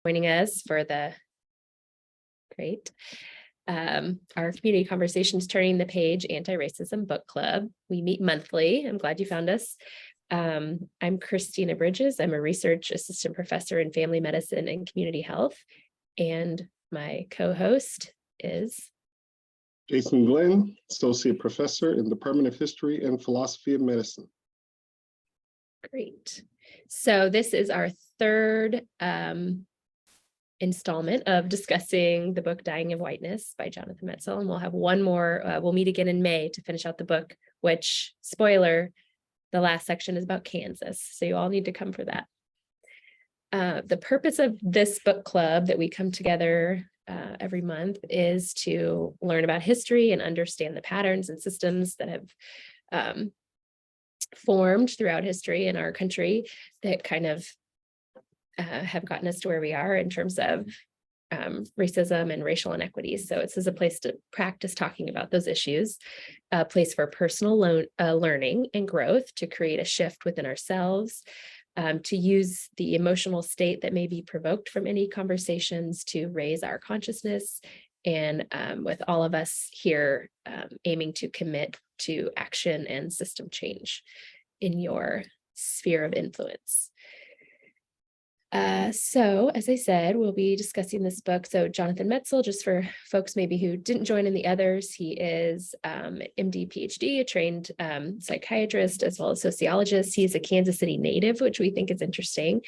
Joining us for the great our community conversations turning the page anti-racism book club. We meet monthly. I'm glad you found us. I'm Christina Bridges. I'm a research assistant professor in family medicine and community health, and my co-host is Jason Glenn, associate professor in the Department of History and Philosophy of Medicine. Great. So this is our third installment of discussing the book Dying of Whiteness by Jonathan Metzl, and we'll have one more. We'll meet again in May to finish out the book, which, spoiler, the last section is about Kansas, so you all need to come for that. The purpose of this book club that we come together every month is to learn about history and understand the patterns and systems that have formed throughout history in our country that kind of have gotten us to where we are in terms of racism and racial inequities. So this is a place to practice talking about those issues, a place for personal learning and growth to create a shift within ourselves, to use the emotional state that may be provoked from any conversations to raise our consciousness, and with all of us here aiming to commit to action and system change in your sphere of influence. So, as I said, we'll be discussing this book. So Jonathan Metzl, just for folks maybe who didn't join in the others, he is MD, PhD, a trained psychiatrist, as well as sociologist. He's a Kansas City native, which we think is interesting.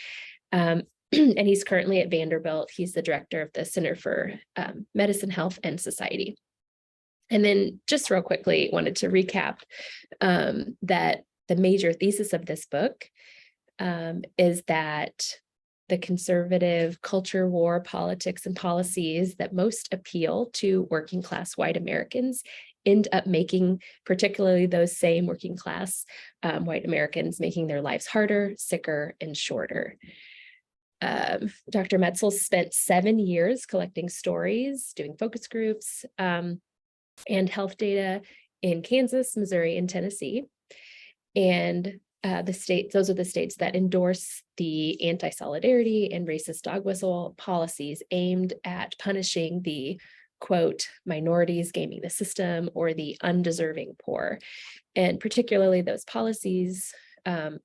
And he's currently at Vanderbilt. He's the director of the Center for Medicine, Health, and Society. And then just real quickly, wanted to recap that the major thesis of this book is that the conservative culture, war, politics, and policies that most appeal to working class white Americans end up making, particularly those same working class white Americans, making their lives harder, sicker, and shorter. Dr. Metzl spent 7 years collecting stories, doing focus groups, and health data in Kansas, Missouri, and Tennessee. And those are the states that endorse the anti-solidarity and racist dog whistle policies aimed at punishing the, quote, minorities gaming the system or the undeserving poor. And particularly those policies are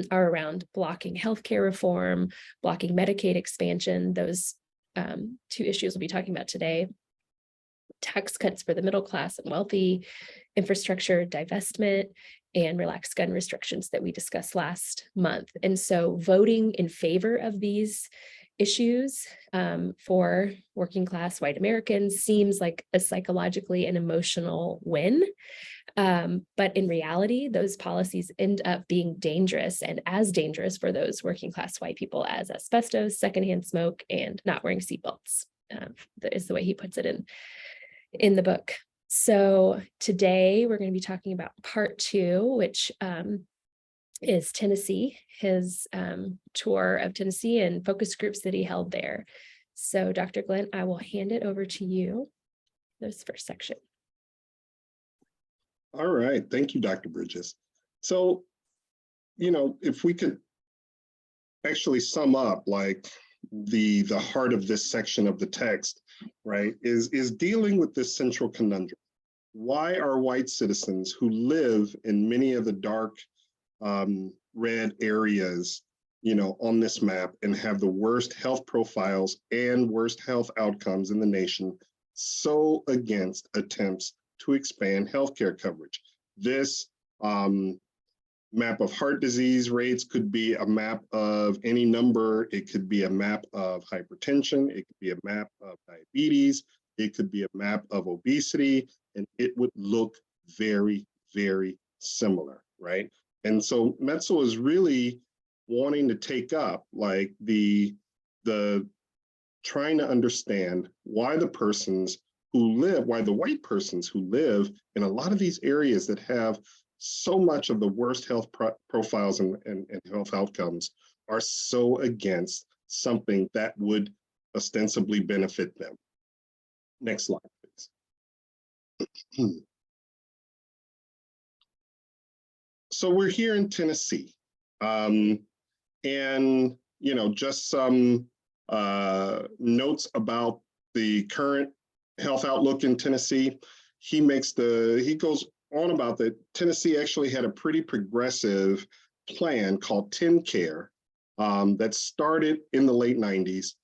around blocking healthcare reform, blocking Medicaid expansion, those two issues we'll be talking about today, tax cuts for the middle class and wealthy, infrastructure divestment, and relaxed gun restrictions that we discussed last month. And so voting in favor of these issues for working class white Americans seems like a psychologically and emotional win. But in reality, those policies end up being dangerous, and as dangerous for those working class white people as asbestos, secondhand smoke, and not wearing seatbelts. That is the way he puts it in the book. So today we're going to be talking about part 2, which is Tennessee, his tour of Tennessee and focus groups that he held there. So Dr. Glenn, I will hand it over to you, this first section. All right, thank you, Dr. Bridges. So, if we could actually sum up like the heart of this section of the text, right, is dealing with this central conundrum. Why are white citizens who live in many of the dark red areas, on this map and have the worst health profiles and worst health outcomes in the nation so against attempts to expand healthcare coverage? This map of heart disease rates could be a map of any number. It could be a map of hypertension. It could be a map of diabetes. It could be a map of obesity, and it would look very, very similar, right? And so Metzl is really wanting to take up like the trying to understand why the white persons who live in a lot of these areas that have so much of the worst health profiles and health outcomes are so against something that would ostensibly benefit them. Next slide, please. So we're here in Tennessee, and just some notes about the current health outlook in Tennessee. He goes on about that Tennessee actually had a pretty progressive plan called TennCare that started in the late 90s,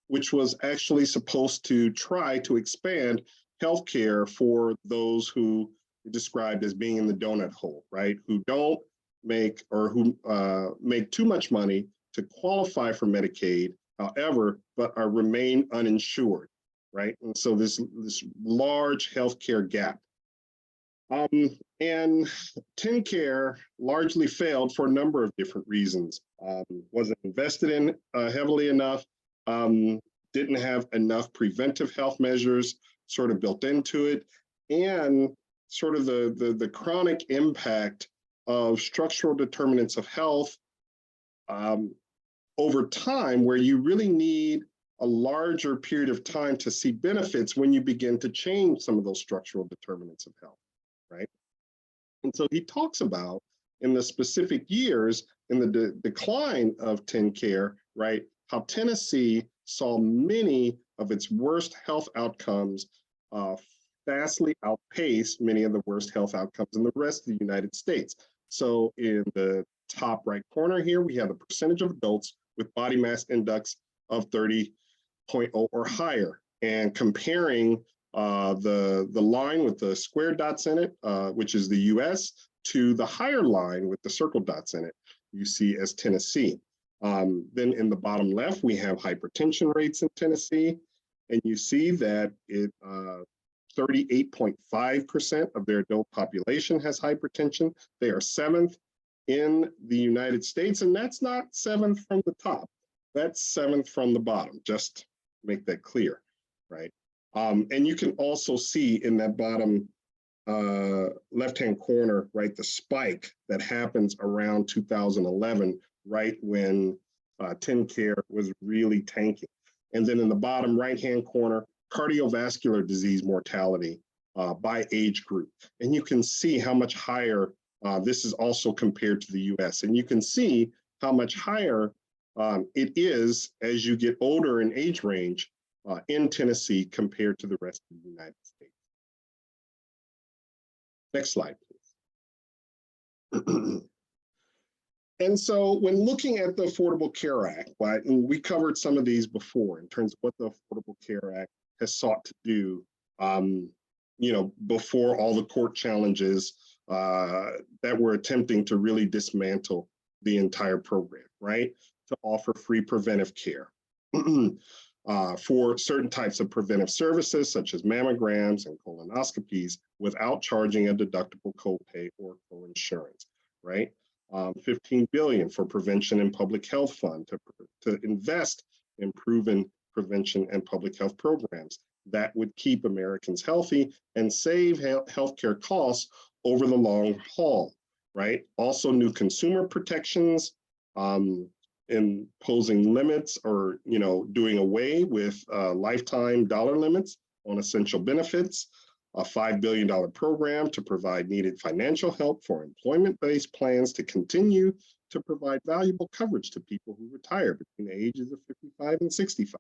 which was actually supposed to try to expand healthcare for those who described as being in the donut hole, right? Who don't make or who make too much money to qualify for Medicaid, however, but remain uninsured, right? And so this large healthcare gap. And TennCare largely failed for a number of different reasons. Wasn't invested in heavily enough, didn't have enough preventive health measures sort of built into it, and sort of the chronic impact of structural determinants of health over time, where you really need a larger period of time to see benefits when you begin to change some of those structural determinants of health, right? And so he talks about in the specific years in the decline of TennCare, right, how Tennessee saw many of its worst health outcomes vastly outpace many of the worst health outcomes in the rest of the United States. So in the top right corner here, we have the percentage of adults with body mass index of 30.0 or higher, and comparing the line with the square dots in it, which is the US, to the higher line with the circle dots in it, you see as Tennessee. Then in the bottom left, we have hypertension rates in Tennessee, and you see that 38.5% of their adult population has hypertension. They are 7th in the United States, and that's not 7th from the top. That's 7th from the bottom, just to make that clear, right? And you can also see in that bottom left-hand corner, right, the spike that happens around 2011, right when TennCare was really tanking. And then in the bottom right-hand corner, cardiovascular disease mortality by age group. And you can see how much higher this is also compared to the US. And you can see how much higher it is as you get older in age range in Tennessee compared to the rest of the United States. Next slide, please. And so when looking at the Affordable Care Act, right, and we covered some of these before in terms of what the Affordable Care Act has sought to do, you know, before all the court challenges that were attempting to really dismantle the entire program, right? To offer free preventive care for certain types of preventive services, such as mammograms and colonoscopies, without charging a deductible copay or coinsurance, right? $15 billion for prevention and public health fund to invest in proven prevention and public health programs that would keep Americans healthy and save healthcare costs over the long haul, right? Also, new consumer protections, imposing limits or, you know, doing away with lifetime dollar limits on essential benefits, a $5 billion program to provide needed financial help for employment-based plans to continue to provide valuable coverage to people who retire between the ages of 55 and 65,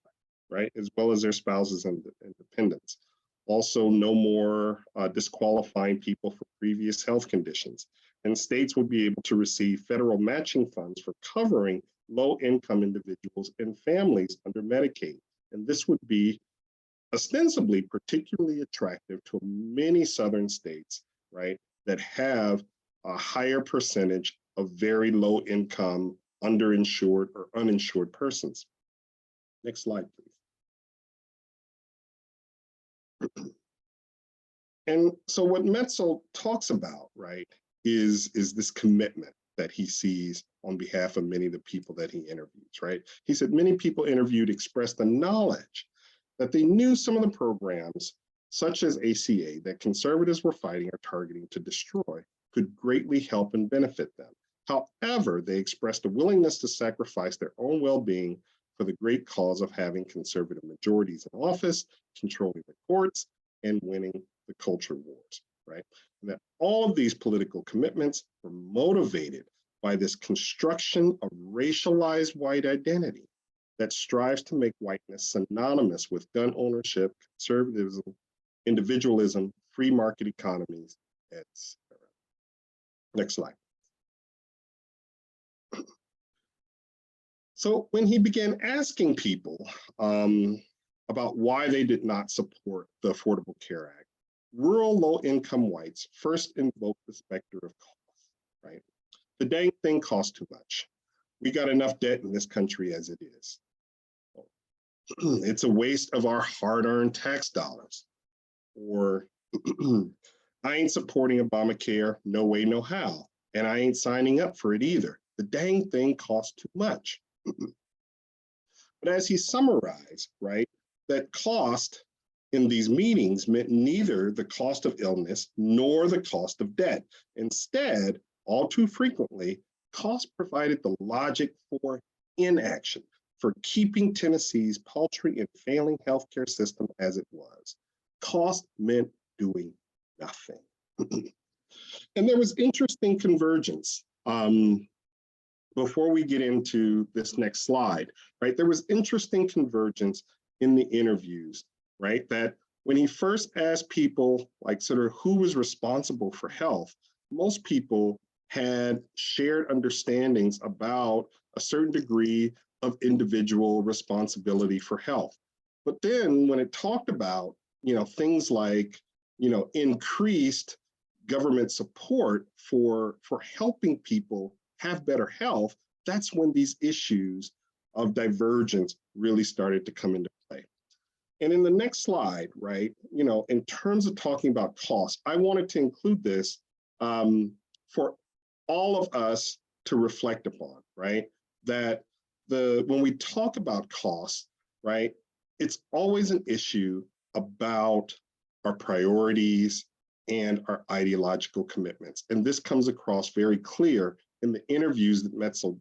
right? As well as their spouses and dependents. Also, no more disqualifying people for previous health conditions. And states will be able to receive federal matching funds for covering low-income individuals and families under Medicaid. And this would be ostensibly particularly attractive to many Southern states, right, that have a higher percentage of very low income, underinsured or uninsured persons. Next slide, please. And so what Metzl talks about, right, is this commitment that he sees on behalf of many of the people that he interviews, right? He said many people interviewed expressed the knowledge that they knew some of the programs, such as ACA, that conservatives were fighting or targeting to destroy, could greatly help and benefit them. However, they expressed a willingness to sacrifice their own well-being for the great cause of having conservative majorities in office, controlling the courts, and winning the culture wars, right? And that all of these political commitments were motivated by this construction of racialized white identity, that strives to make whiteness synonymous with gun ownership, conservatism, individualism, free market economies, etc. Next slide. So when he began asking people about why they did not support the Affordable Care Act, rural low-income whites first invoked the specter of cost, right? The dang thing costs too much. We got enough debt in this country as it is. It's a waste of our hard-earned tax dollars. Or I ain't supporting Obamacare, no way, no how. And I ain't signing up for it either. The dang thing costs too much. But as he summarized, right, that cost in these meetings meant neither the cost of illness nor the cost of debt. Instead, all too frequently, cost provided the logic for inaction, for keeping Tennessee's paltry and failing healthcare system as it was. Cost meant doing nothing. And there was interesting convergence. Before we get into this next slide, right, there was interesting convergence in the interviews, right, that when he first asked people, like, sort of who was responsible for health, most people had shared understandings about a certain degree of individual responsibility for health. But then when it talked about, things like, increased government support for helping people have better health, that's when these issues of divergence really started to come into play. And in the next slide, right, in terms of talking about cost, I wanted to include this for all of us to reflect upon, right? That when we talk about cost, right, it's always an issue about our priorities and our ideological commitments. And this comes across very clear in the interviews that Metzl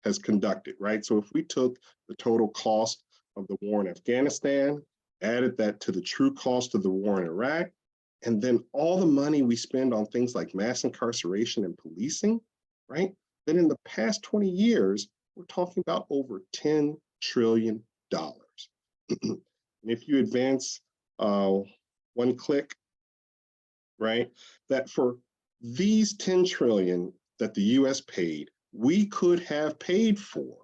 has conducted, right? So if we took the total cost of the war in Afghanistan, added that to the true cost of the war in Iraq, and then all the money we spend on things like mass incarceration and policing, right? Then in the past 20 years, we're talking about over $10 trillion. And if you advance one click, right, that for these 10 trillion that the US paid, we could have paid for,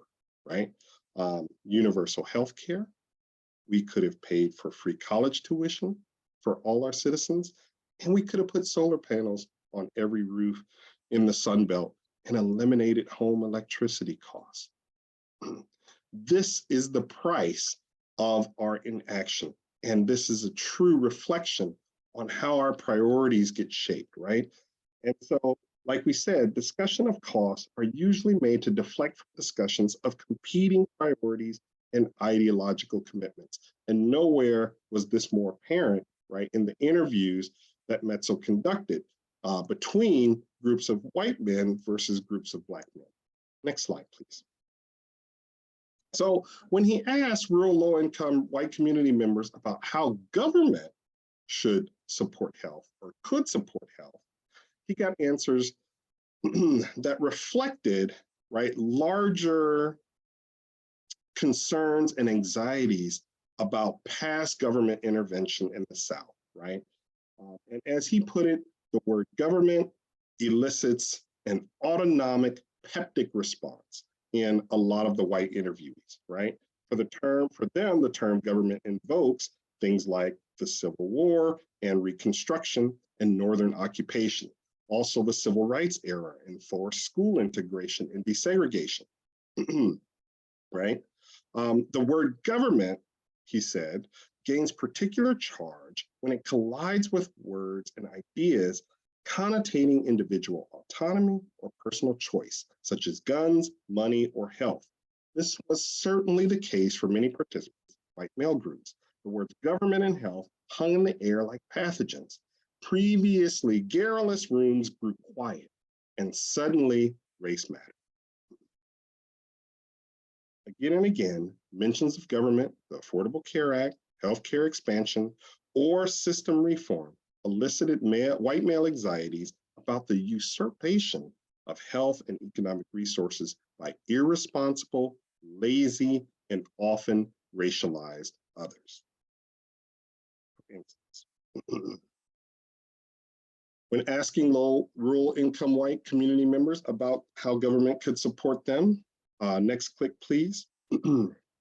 right, universal health care. We could have paid for free college tuition for all our citizens, and we could have put solar panels on every roof in the Sun Belt and eliminated home electricity costs. This is the price of our inaction, and this is a true reflection on how our priorities get shaped, right? And so, like we said, discussion of costs are usually made to deflect from discussions of competing priorities and ideological commitments. And nowhere was this more apparent, right, in the interviews that Metzl conducted between groups of white men versus groups of Black men. Next slide, please. So when he asked rural low-income white community members about how government should support health or could support health, he got answers that reflected, right, larger concerns and anxieties about past government intervention in the South, right? And as he put it, the word government elicits an autonomic peptic response in a lot of the white interviewees, right? For them, the term government invokes things like the Civil War and Reconstruction and Northern occupation, also the Civil Rights era and forced school integration and desegregation, right? The word government, he said, gains particular charge when it collides with words and ideas connotating individual autonomy or personal choice, such as guns, money, or health. This was certainly the case for many participants, white male groups. The words government and health hung in the air like pathogens. Previously garrulous rooms grew quiet, and suddenly race mattered. Again and again, mentions of government, the Affordable Care Act, healthcare expansion, or system reform elicited white male anxieties about the usurpation of health and economic resources by irresponsible, lazy, and often racialized others. For instance, when asking low rural income white community members about how government could support them, next click, please.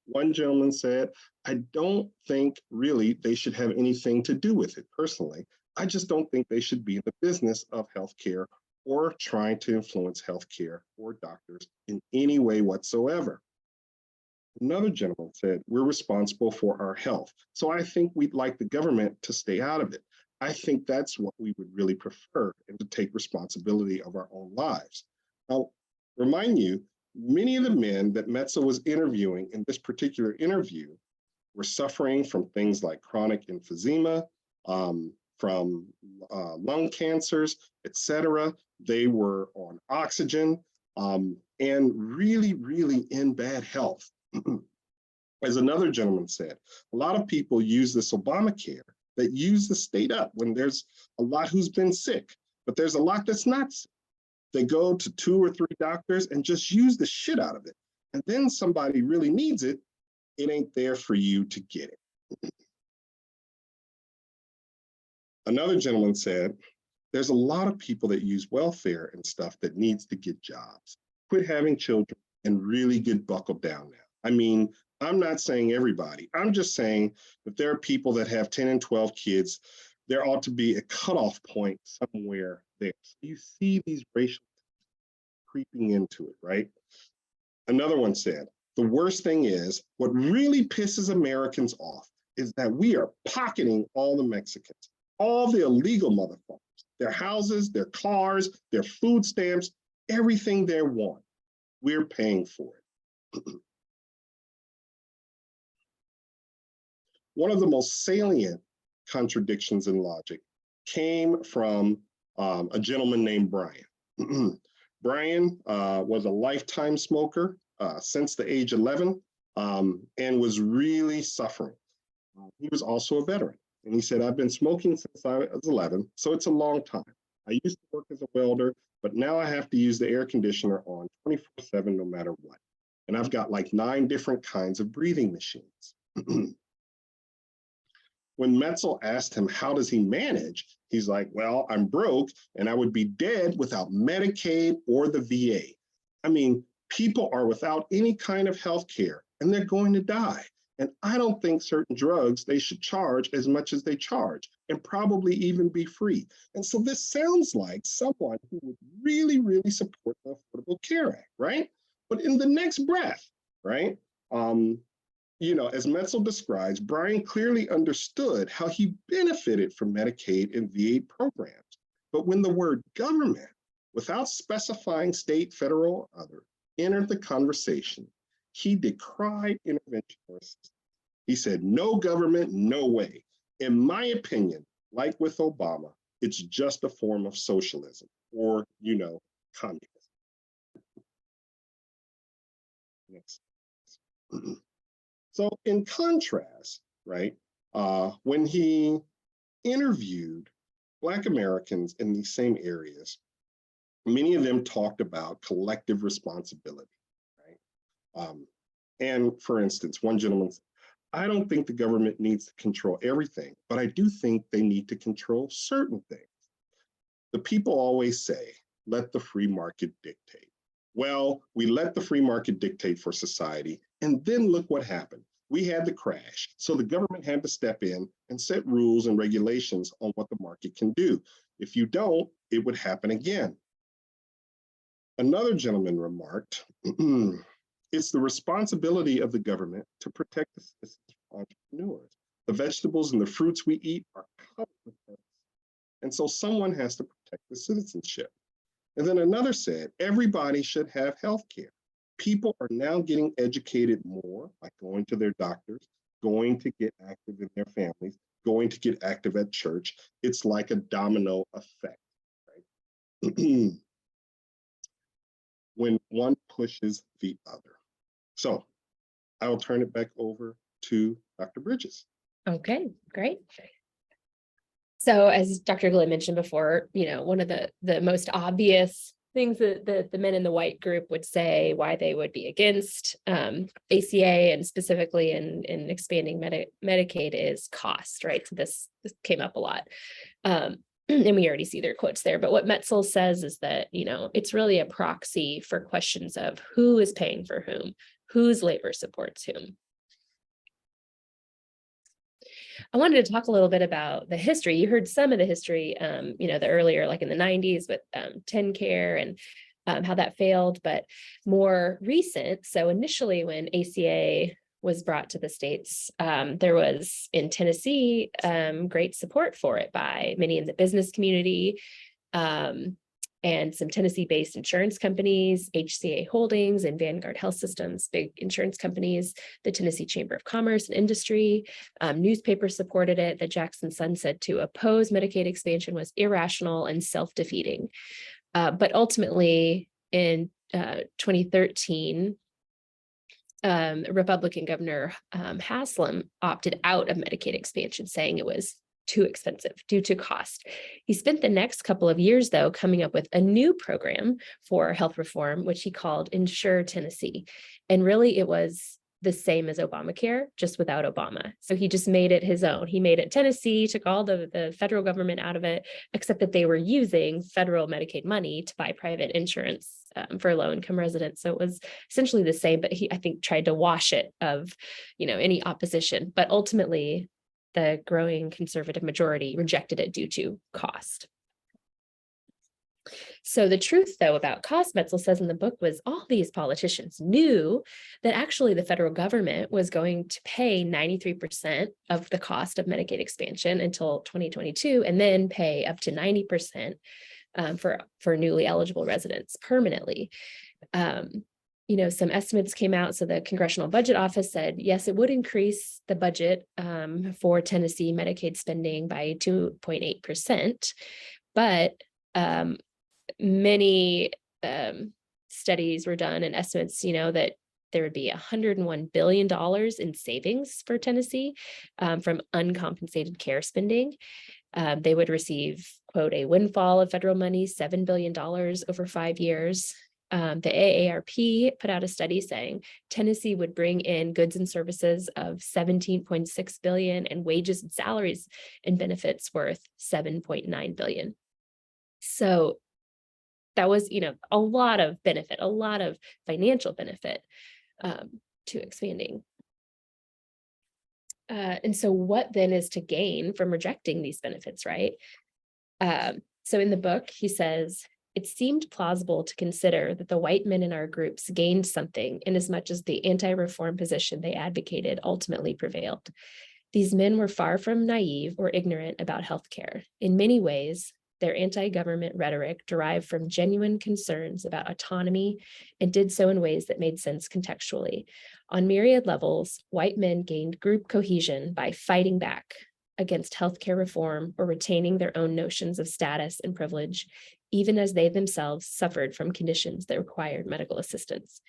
One gentleman said, I don't think really they should have anything to do with it personally. I just don't think they should be in the business of healthcare or trying to influence healthcare or doctors in any way whatsoever. Another gentleman said, we're responsible for our health. So I think we'd like the government to stay out of it. I think that's what we would really prefer, and to take responsibility of our own lives. Now, remind you, many of the men that Metzel was interviewing in this particular interview were suffering from things like chronic emphysema, from lung cancers, etc. They were on oxygen and really, really in bad health. As another gentleman said, a lot of people use this Obamacare that use the state up when there's a lot who's been sick, but there's a lot that's not sick. They go to 2 or 3 doctors and just use the shit out of it. And then somebody really needs it, it ain't there for you to get it. Another gentleman said, there's a lot of people that use welfare and stuff that needs to get jobs. Quit having children and really get buckled down now. I mean, I'm not saying everybody. I'm just saying that there are people that have 10 and 12 kids. There ought to be a cutoff point somewhere there. So you see these racial creeping into it, right? Another one said, the worst thing is, what really pisses Americans off is that we are pocketing all the Mexicans, all the illegal motherfuckers, their houses, their cars, their food stamps, everything they want. We're paying for it. One of the most salient contradictions in logic came from a gentleman named Brian. Brian was a lifetime smoker since the age 11 and was really suffering. He was also a veteran. And he said, I've been smoking since I was 11, so it's a long time. I used to work as a welder, but now I have to use the air conditioner on 24/7 no matter what. And I've got like 9 different kinds of breathing machines. When Metzel asked him, how does he manage? He's like, well, I'm broke and I would be dead without Medicaid or the VA. I mean, people are without any kind of health care and they're going to die. And I don't think certain drugs they should charge as much as they charge and probably even be free. And so this sounds like someone who would really, really support the Affordable Care Act, right? But in the next breath, right? You know, as Metzel describes, Brian clearly understood how he benefited from Medicaid and VA programs. But when the word government, without specifying state, federal, or other, entered the conversation, he decried intervention or assistance. He said, no government, no way. In my opinion, like with Obama, it's just a form of socialism or, you know, communism. Next. So in contrast, right, when he interviewed Black Americans in these same areas, many of them talked about collective responsibility, right? And for instance, one gentleman said, I don't think the government needs to control everything, but I do think they need to control certain things. The people always say, let the free market dictate. Well, we let the free market dictate for society, and then look what happened. We had the crash. So the government had to step in and set rules and regulations on what the market can do. If you don't, it would happen again. Another gentleman remarked, it's the responsibility of the government to protect the citizens from entrepreneurs. The vegetables and the fruits we eat are covered with pests. And so someone has to protect the citizenship. And then another said, everybody should have health care. People are now getting educated more by going to their doctors, going to get active in their families, going to get active at church. It's like a domino effect, right? When one pushes the other. So I will turn it back over to Dr. Bridges. Okay, great. So as Dr. Glynn mentioned before, you know, one of the most obvious things that the men in the white group would say why they would be against ACA, and specifically in expanding Medicaid, is cost, right? So this came up a lot. And we already see their quotes there. But what Metzel says is that, it's really a proxy for questions of who is paying for whom, whose labor supports whom. I wanted to talk a little bit about the history. You heard some of the history, the earlier, like in the 90s with TennCare and how that failed, but more recent. So initially when ACA was brought to the States, there was in Tennessee great support for it by many in the business community, and some Tennessee-based insurance companies, HCA Holdings and Vanguard Health Systems, big insurance companies, the Tennessee Chamber of Commerce and Industry, newspapers supported it. The Jackson Sun said to oppose Medicaid expansion was irrational and self-defeating. But ultimately, in 2013, Republican Governor Haslam opted out of Medicaid expansion, saying it was too expensive due to cost. He spent the next couple of years, though, coming up with a new program for health reform, which he called Insure Tennessee. And really, it was the same as Obamacare, just without Obama. So he just made it his own. He made it Tennessee, took all the federal government out of it, except that they were using federal Medicaid money to buy private insurance for low-income residents. So it was essentially the same, but he, I think, tried to wash it of, any opposition. But ultimately, the growing conservative majority rejected it due to cost. So the truth, though, about cost, Metzel says in the book, was all these politicians knew that actually the federal government was going to pay 93% of the cost of Medicaid expansion until 2022, and then pay up to 90% for newly eligible residents permanently. Some estimates came out. So the Congressional Budget Office said, yes, it would increase the budget for Tennessee Medicaid spending by 2.8%, but many studies were done and estimates, that there would be $101 billion in savings for Tennessee from uncompensated care spending. They would receive, quote, a windfall of federal money, $7 billion over 5 years. The AARP put out a study saying Tennessee would bring in goods and services of $17.6 billion and wages and salaries and benefits worth $7.9 billion. So that was, a lot of benefit, a lot of financial benefit to expanding. And so what then is to gain from rejecting these benefits, right? So in the book, he says, it seemed plausible to consider that the white men in our groups gained something inasmuch as the anti-reform position they advocated ultimately prevailed. These men were far from naive or ignorant about healthcare. In many ways, their anti-government rhetoric derived from genuine concerns about autonomy and did so in ways that made sense contextually. On myriad levels, white men gained group cohesion by fighting back against healthcare reform or retaining their own notions of status and privilege, even as they themselves suffered from conditions that required medical assistance.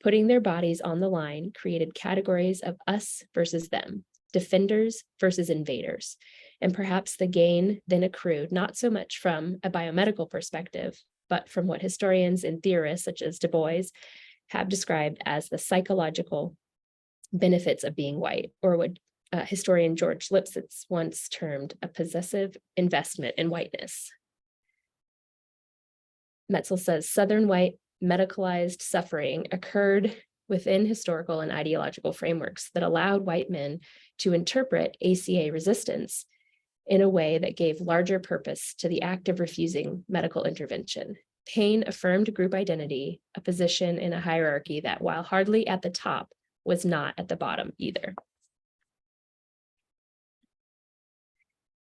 Putting their bodies on the line created categories of us versus them, defenders versus invaders. And perhaps the gain then accrued not so much from a biomedical perspective, but from what historians and theorists such as Du Bois have described as the psychological benefits of being white, or what historian George Lipsitz once termed a possessive investment in whiteness. Metzel says Southern white medicalized suffering occurred within historical and ideological frameworks that allowed white men to interpret ACA resistance in a way that gave larger purpose to the act of refusing medical intervention. Pain affirmed group identity, a position in a hierarchy that, while hardly at the top, was not at the bottom either.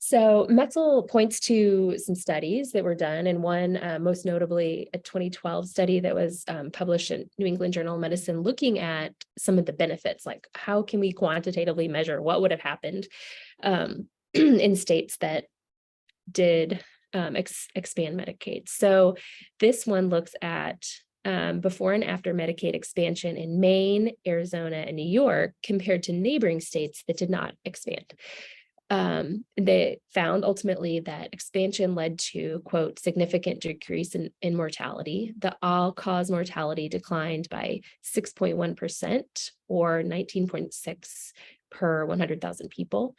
So Metzel points to some studies that were done, and one, most notably, a 2012 study that was published in New England Journal of Medicine, looking at some of the benefits, like how can we quantitatively measure what would have happened in states that did expand Medicaid. So this one looks at before and after Medicaid expansion in Maine, Arizona, and New York compared to neighboring states that did not expand. They found ultimately that expansion led to, quote, significant decrease in mortality. The all-cause mortality declined by 6.1% or 19.6 per 100,000 people.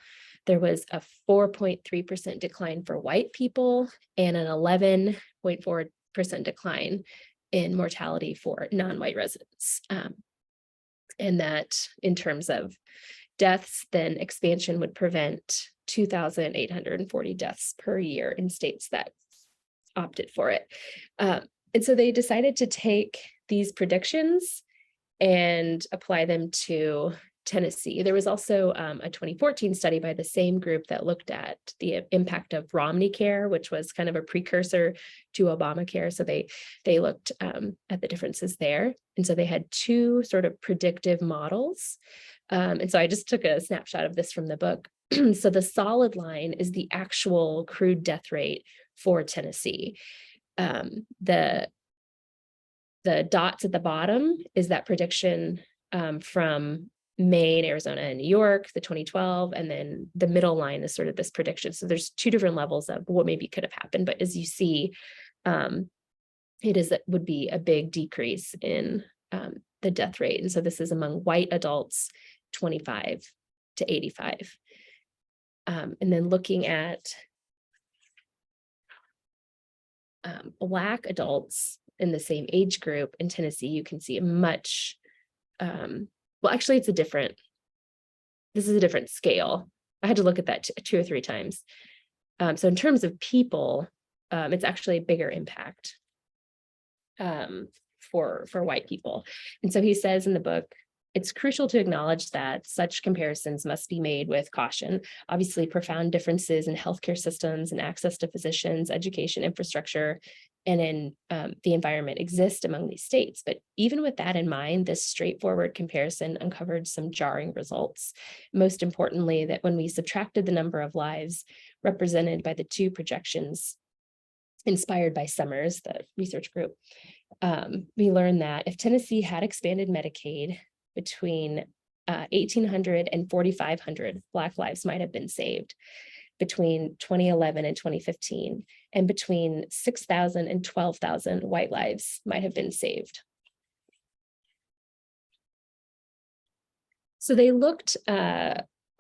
There was a 4.3% decline for white people and an 11.4% decline in mortality for non-white residents. And that in terms of deaths, then expansion would prevent 2,840 deaths per year in states that opted for it. And so they decided to take these predictions and apply them to Tennessee. There was also a 2014 study by the same group that looked at the impact of Romney Care, which was kind of a precursor to Obamacare. So they looked at the differences there. And so they had two sort of predictive models. And so I just took a snapshot of this from the book. So the solid line is the actual crude death rate for Tennessee. The dots at the bottom is that prediction from Maine, Arizona, and New York, the 2012, and then the middle line is sort of this prediction. So there's two different levels of what maybe could have happened, but as you see, it would be a big decrease in the death rate. And so this is among white adults, 25 to 85. And then looking at Black adults in the same age group in Tennessee, you can see a much, well, actually, this is a different scale. I had to look at that two or three times. So in terms of people, it's actually a bigger impact for white people. And so he says in the book, it's crucial to acknowledge that such comparisons must be made with caution. Obviously, profound differences in healthcare systems and access to physicians, education, infrastructure, and in the environment exist among these states. But even with that in mind, this straightforward comparison uncovered some jarring results. Most importantly, that when we subtracted the number of lives represented by the two projections inspired by Summers, the research group, we learned that if Tennessee had expanded Medicaid, between 1,800 and 4,500 Black lives might have been saved between 2011 and 2015, and between 6,000 and 12,000 white lives might have been saved. So they looked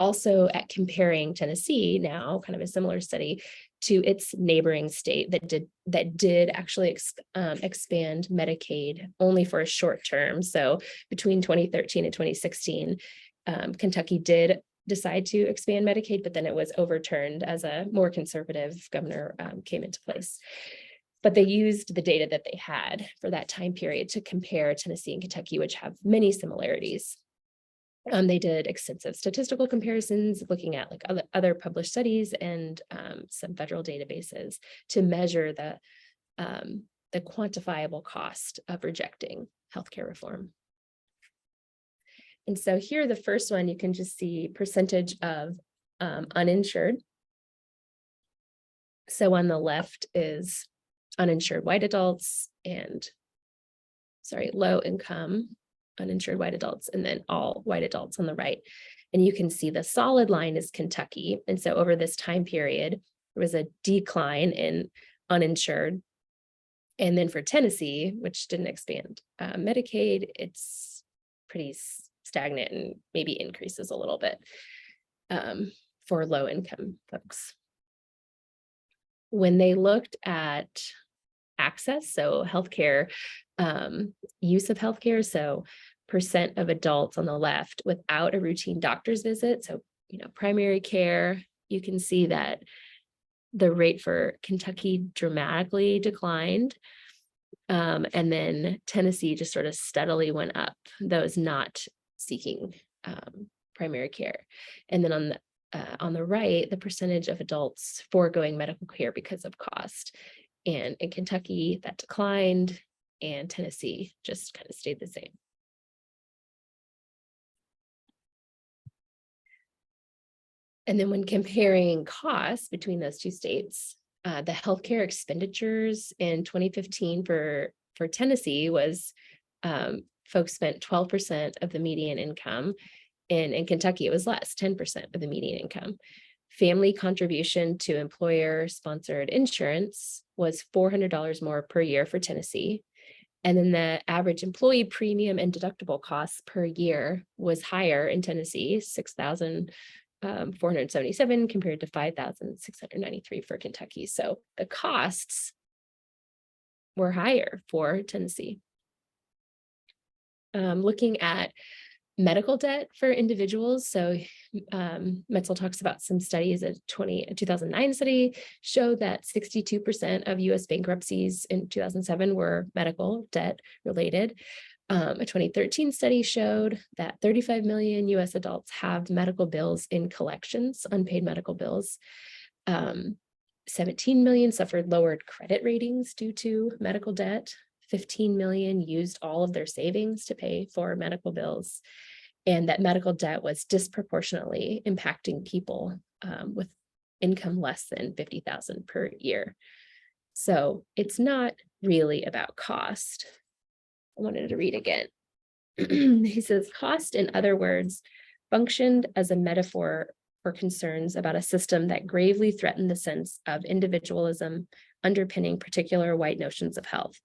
also at comparing Tennessee, now kind of a similar study, to its neighboring state that did actually expand Medicaid only for a short term. So between 2013 and 2016, Kentucky did decide to expand Medicaid, but then it was overturned as a more conservative governor came into place. But they used the data that they had for that time period to compare Tennessee and Kentucky, which have many similarities. They did extensive statistical comparisons, looking at like other published studies and some federal databases to measure the quantifiable cost of rejecting healthcare reform. And so here, the first one, you can just see percentage of uninsured. So on the left is uninsured white adults and, low income uninsured white adults, and then all white adults on the right. And you can see the solid line is Kentucky. And so over this time period, there was a decline in uninsured. And then for Tennessee, which didn't expand Medicaid, it's pretty stagnant and maybe increases a little bit for low income folks. When they looked at access, so healthcare, use of healthcare, so percent of adults on the left without a routine doctor's visit, so primary care, you can see that the rate for Kentucky dramatically declined, and then Tennessee just sort of steadily went up, those not seeking primary care. And then on the right, the percentage of adults foregoing medical care because of cost. And in Kentucky, that declined, and Tennessee just kind of stayed the same. And then when comparing costs between those two states, the healthcare expenditures in 2015 for Tennessee was folks spent 12% of the median income. In Kentucky, it was less, 10% of the median income. Family contribution to employer-sponsored insurance was $400 more per year for Tennessee. And then the average employee premium and deductible costs per year was higher in Tennessee, 6,477 compared to 5,693 for Kentucky. So the costs were higher for Tennessee. Looking at medical debt for individuals. So Metzel talks about some studies. A 2009 study showed that 62% of US bankruptcies in 2007 were medical debt related. A 2013 study showed that 35 million US adults have medical bills in collections, unpaid medical bills. 17 million suffered lowered credit ratings due to medical debt. 15 million used all of their savings to pay for medical bills, and that medical debt was disproportionately impacting people with income less than 50,000 per year. So it's not really about cost. I wanted to read again. He says, cost, in other words, functioned as a metaphor for concerns about a system that gravely threatened the sense of individualism underpinning particular white notions of health.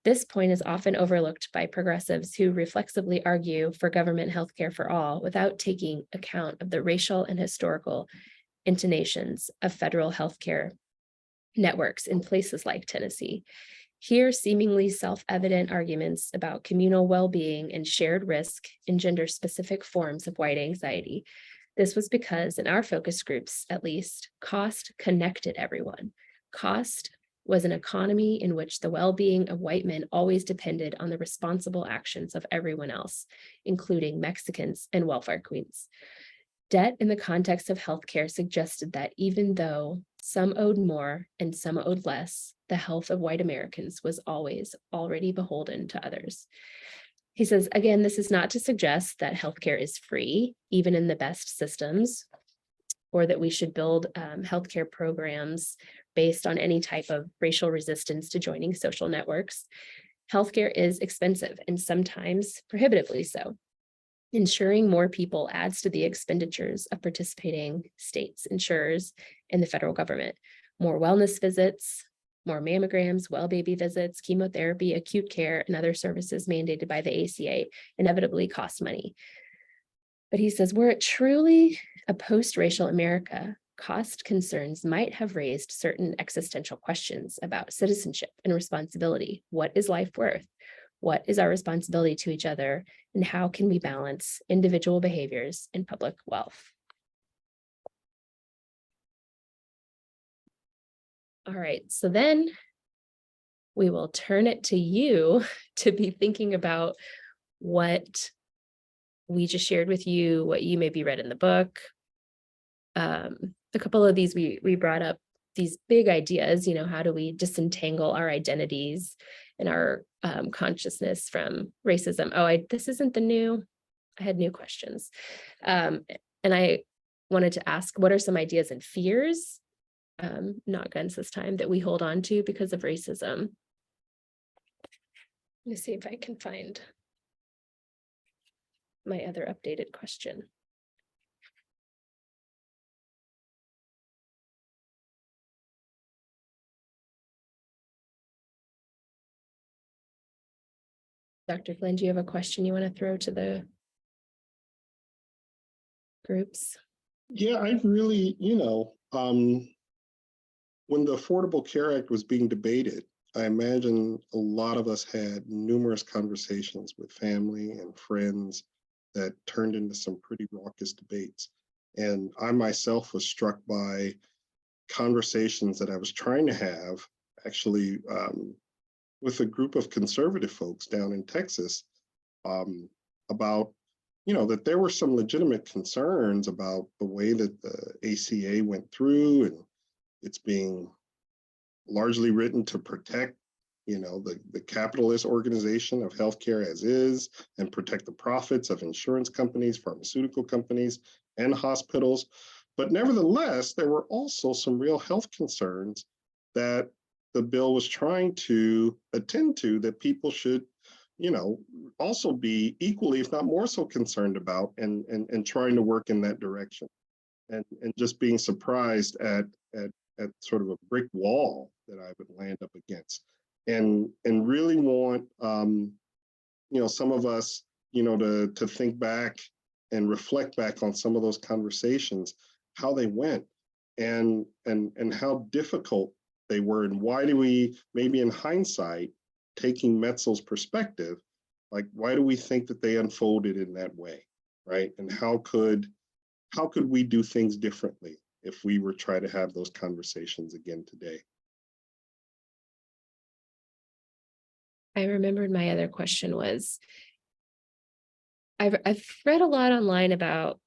This point is often overlooked by progressives who reflexively argue for government healthcare for all without taking account of the racial and historical intonations of federal healthcare networks in places like Tennessee. Here, seemingly self-evident arguments about communal well-being and shared risk engender specific forms of white anxiety. This was because in our focus groups, at least, cost connected everyone. Cost was an economy in which the well-being of white men always depended on the responsible actions of everyone else, including Mexicans and welfare queens. Debt in the context of healthcare suggested that even though some owed more and some owed less, the health of white Americans was always already beholden to others. He says, again, this is not to suggest that healthcare is free, even in the best systems, or that we should build healthcare programs based on any type of racial resistance to joining social networks. Healthcare is expensive and sometimes prohibitively so. Ensuring more people adds to the expenditures of participating states, insurers, and the federal government. More wellness visits, more mammograms, well baby visits, chemotherapy, acute care, and other services mandated by the ACA inevitably cost money. But he says, were it truly a post-racial America, cost concerns might have raised certain existential questions about citizenship and responsibility. What is life worth? What is our responsibility to each other? And how can we balance individual behaviors and public wealth? All right, so then we will turn it to you to be thinking about what we just shared with you, what you maybe read in the book. A couple of these we brought up these big ideas, how do we disentangle our identities and our consciousness from racism? This isn't the new, I had new questions. And I wanted to ask, what are some ideas and fears, not guns this time, that we hold on to because of racism? Let me see if I can find my other updated question. Dr. Flynn, do you have a question you want to throw to the groups? Yeah, I really, when the Affordable Care Act was being debated, I imagine a lot of us had numerous conversations with family and friends that turned into some pretty raucous debates. And I myself was struck by conversations that I was trying to have actually with a group of conservative folks down in Texas about, that there were some legitimate concerns about the way that the ACA went through, and it's being largely written to protect, the capitalist organization of healthcare as is, and protect the profits of insurance companies, pharmaceutical companies, and hospitals. But nevertheless, there were also some real health concerns that the bill was trying to attend to, that people should, also be equally, if not more so, concerned about, and trying to work in that direction. and just being surprised at sort of a brick wall that I would land up against, and really want some of us to think back and reflect back on some of those conversations, how they went, and how difficult they were, and why do we, maybe in hindsight, taking Metzel's perspective, like why do we think that they unfolded in that way, right? And how could we do things differently if we were trying to have those conversations again today? I remembered my other question was, I've read a lot online about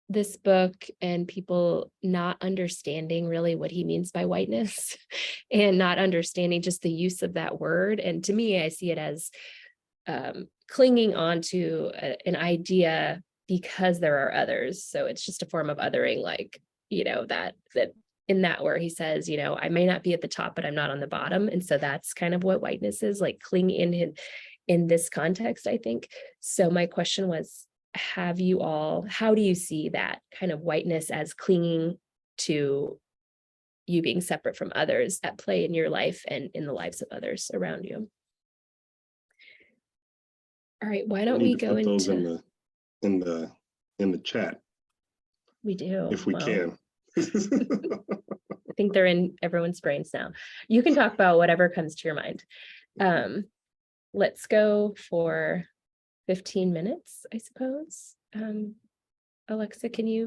this book and people not understanding really what he means by whiteness and not understanding just the use of that word. And to me, I see it as clinging on to an idea because there are others. So it's just a form of othering, like, that in that where he says, I may not be at the top, but I'm not on the bottom. And so that's kind of what whiteness is, like clinging in this context, I think. So my question was, how do you see that kind of whiteness as clinging to you being separate from others at play in your life and in the lives of others around you? All right, why don't we go put those into in the chat we do if we can. I think they're in everyone's brains now. You can talk about whatever comes to your mind. Let's go for 15 minutes, I suppose. Alexa, can you